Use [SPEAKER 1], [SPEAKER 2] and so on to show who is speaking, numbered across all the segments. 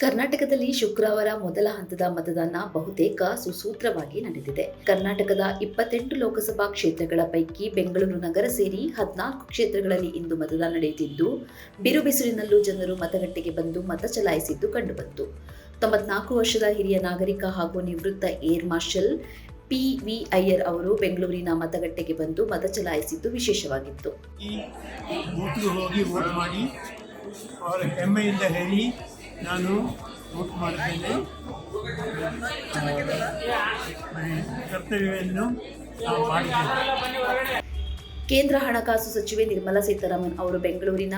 [SPEAKER 1] ಕರ್ನಾಟಕದಲ್ಲಿ ಶುಕ್ರವಾರ ಮೊದಲ ಹಂತದ ಮತದಾನ ಬಹುತೇಕ ಸುಸೂತ್ರವಾಗಿ ನಡೆದಿದೆ. ಕರ್ನಾಟಕದ 28 ಲೋಕಸಭಾ ಕ್ಷೇತ್ರಗಳ ಪೈಕಿ ಬೆಂಗಳೂರು ನಗರ ಸೇರಿ 14 ಕ್ಷೇತ್ರಗಳಲ್ಲಿ ಇಂದು ಮತದಾನ ನಡೆಯುತ್ತಿದ್ದು, ಬಿರುಬಿಸಿಲಿನಲ್ಲೂ ಜನರು ಮತಗಟ್ಟೆಗೆ ಬಂದು ಮತ ಚಲಾಯಿಸಿದ್ದು ಕಂಡುಬಂತು. 94 ವರ್ಷದ ಹಿರಿಯ ನಾಗರಿಕ ಹಾಗೂ ನಿವೃತ್ತ ಏರ್ ಮಾರ್ಷಲ್ ಪಿ.ವಿ. ಅಯ್ಯರ್ ಅವರು ಬೆಂಗಳೂರಿನ ಮತಗಟ್ಟೆಗೆ ಬಂದು ಮತ ಚಲಾಯಿಸಿದ್ದು ವಿಶೇಷವಾಗಿತ್ತು.
[SPEAKER 2] ಹೋಗಿ ವೋಟ್ ಮಾಡಿ ಅವರ ಹೆಮ್ಮೆಯಿಂದ ಹೇಳಿ ನಾನು ವೋಟ್ ಮಾಡಿದ್ದೇನೆ, ಕರ್ತವ್ಯವನ್ನು ಮಾಡಿದ್ದೇನೆ.
[SPEAKER 1] ಕೇಂದ್ರ ಹಣಕಾಸು ಸಚಿವೆ ನಿರ್ಮಲಾ ಸೀತಾರಾಮನ್ ಅವರು ಬೆಂಗಳೂರಿನ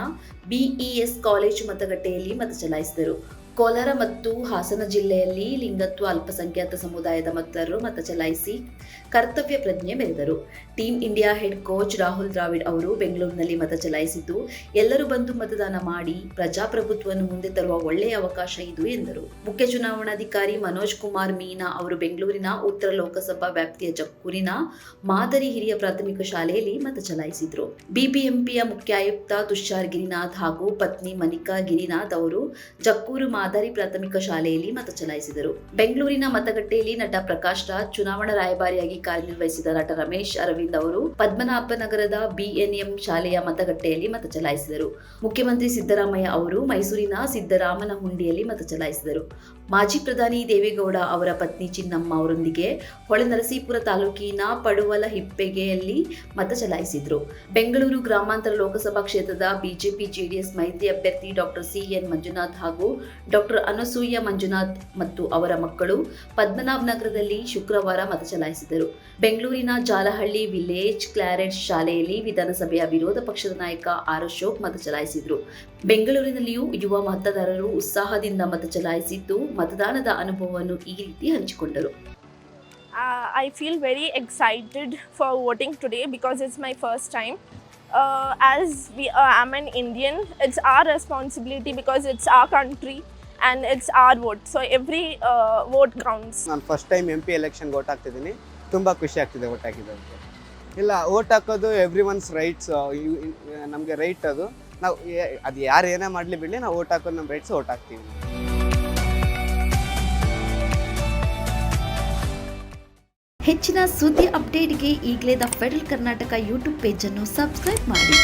[SPEAKER 1] ಬಿಇಎಸ್ ಕಾಲೇಜು ಮತಗಟ್ಟೆಯಲ್ಲಿ ಮತ ಚಲಾಯಿಸಿದರು. ಕೋಲಾರ ಮತ್ತು ಹಾಸನ ಜಿಲ್ಲೆಯಲ್ಲಿ ಲಿಂಗತ್ವ ಅಲ್ಪಸಂಖ್ಯಾತ ಸಮುದಾಯದ ಮತದಾರರು ಮತ ಚಲಾಯಿಸಿ ಕರ್ತವ್ಯ ಪ್ರಜ್ಞೆ ಮೆರೆದರು. Team India head coach Rahul Dravid ಅವರು ಬೆಂಗಳೂರಿನಲ್ಲಿ ಮತ ಚಲಾಯಿಸಿದ್ದು, ಎಲ್ಲರೂ ಬಂದು ಮತದಾನ ಮಾಡಿ ಪ್ರಜಾಪ್ರಭುತ್ವವನ್ನು ಮುಂದೆ ತರುವ ಒಳ್ಳೆಯ ಅವಕಾಶ ಇದು ಎಂದರು. ಮುಖ್ಯ ಚುನಾವಣಾಧಿಕಾರಿ ಮನೋಜ್ ಕುಮಾರ್ ಮೀನಾ ಅವರು ಬೆಂಗಳೂರಿನ ಉತ್ತರ ಲೋಕಸಭಾ ವ್ಯಾಪ್ತಿಯ ಜಕ್ಕೂರಿನ ಮಾದರಿ ಹಿರಿಯ ಪ್ರಾಥಮಿಕ ಶಾಲೆಯಲ್ಲಿ ಮತ ಚಲಾಯಿಸಿದರು. ಬಿಬಿಎಂಪಿಯ ಮುಖ್ಯ ಆಯುಕ್ತ ತುಷಾರ್ ಗಿರಿನಾಥ್ ಹಾಗೂ ಪತ್ನಿ ಮನಿಕಾ ಗಿರಿನಾಥ್ ಅವರು ಜಕ್ಕೂರು ಮಾದರಿ ಪ್ರಾಥಮಿಕ ಶಾಲೆಯಲ್ಲಿ ಮತ ಚಲಾಯಿಸಿದರು. ಬೆಂಗಳೂರಿನ ಮತಗಟ್ಟೆಯಲ್ಲಿ ನಟ ಪ್ರಕಾಶ್ ರಾಜ್, ಚುನಾವಣಾ ರಾಯಭಾರಿಯಾಗಿ ಕಾರ್ಯನಿರ್ವಹಿಸಿದ ನಟ ರಮೇಶ್ ಅರವಿಂದ್ ಅವರು ಪದ್ಮನಾಭನಗರದ ಬಿಎನ್ಎಂ ಶಾಲೆಯ ಮತಗಟ್ಟೆಯಲ್ಲಿ ಮತ ಚಲಾಯಿಸಿದರು. ಮುಖ್ಯಮಂತ್ರಿ ಸಿದ್ದರಾಮಯ್ಯ ಅವರು ಮೈಸೂರಿನ ಸಿದ್ದರಾಮನಹುಂಡಿಯಲ್ಲಿ ಮತ ಚಲಾಯಿಸಿದರು. ಮಾಜಿ ಪ್ರಧಾನಿ ದೇವೇಗೌಡ ಅವರ ಪತ್ನಿ ಚಿನ್ನಮ್ಮ ಅವರೊಂದಿಗೆ ಹೊಳೆನರಸೀಪುರ ತಾಲೂಕಿನ ಪಡುವಲಹಿಪ್ಪೆಗೆಯಲ್ಲಿ ಮತ ಚಲಾಯಿಸಿದರು. ಬೆಂಗಳೂರು ಗ್ರಾಮಾಂತರ ಲೋಕಸಭಾ ಕ್ಷೇತ್ರದ ಬಿಜೆಪಿ ಜೆಡಿಎಸ್ ಮೈತ್ರಿ ಅಭ್ಯರ್ಥಿ ಡಾಕ್ಟರ್ ಸಿ.ಎನ್. ಮಂಜುನಾಥ್ ಹಾಗೂ ಡಾಕ್ಟರ್ ಅನಸೂಯ ಮಂಜುನಾಥ್ ಮತ್ತು ಅವರ ಮಕ್ಕಳು ಪದ್ಮನಾಭನಗರದಲ್ಲಿ ಶುಕ್ರವಾರ ಮತ ಚಲಾಯಿಸಿದರು. ಬೆಂಗಳೂರಿನ ಜಾಲಹಳ್ಳಿ ವಿಲೇಜ್ ಕ್ಲಾರೆಟ್ ಶಾಲೆಯಲ್ಲಿ ವಿಧಾನಸಭೆಯ ವಿರೋಧ ಪಕ್ಷದ ನಾಯಕ ಆರ್ ಅಶೋಕ್ ಮತ ಚಲಾಯಿಸಿದರು. ಬೆಂಗಳೂರಿನಲ್ಲಿಯೂ ಯುವ ಮತದಾರರು ಉತ್ಸಾಹದಿಂದ ಮತ ಚಲಾಯಿಸಿದ್ದು, ಮತದಾನದ ಅನುಭವವನ್ನು ಈ ರೀತಿ ಹಂಚಿಕೊಂಡರು.
[SPEAKER 3] I feel very excited for voting today because it's my first time. As I'm an Indian, it's our responsibility because it's our country and it's our vote. So every vote counts.
[SPEAKER 4] ನಾನು first time MP ಎಲೆಕ್ಷನ್ಗೆ vote ಹಾಕ್ತಿದ್ದೀನಿ. ತುಂಬ ಖುಷಿ ಆಗ್ತಿದೆ vote ಹಾಕಿದ್ದಕ್ಕೆ. ಇಲ್ಲ, vote ಹಾಕೋದು every once rights, ನಮಗೆ right ಅದು. ನಾವು ಅದು ಯಾರು ಏನೇ ಮಾಡಲಿ ಬಿಡಲಿ, ನಾವು ವೋಟ್ ಹಾಕೋದು ನಮ್ಮ ರೈಟ್ಸ್, ವೋಟ್ ಹಾಕ್ತೀವಿ.
[SPEAKER 1] ಹೆಚ್ಚಿನ ಸುದ್ದಿ ಅಪ್ಡೇಟ್ಗೆ ಈಗಲೇ the federal Karnataka YouTube page ಅನ್ನು ಸಬ್ಸ್ಕ್ರೈಬ್ ಮಾಡಿ.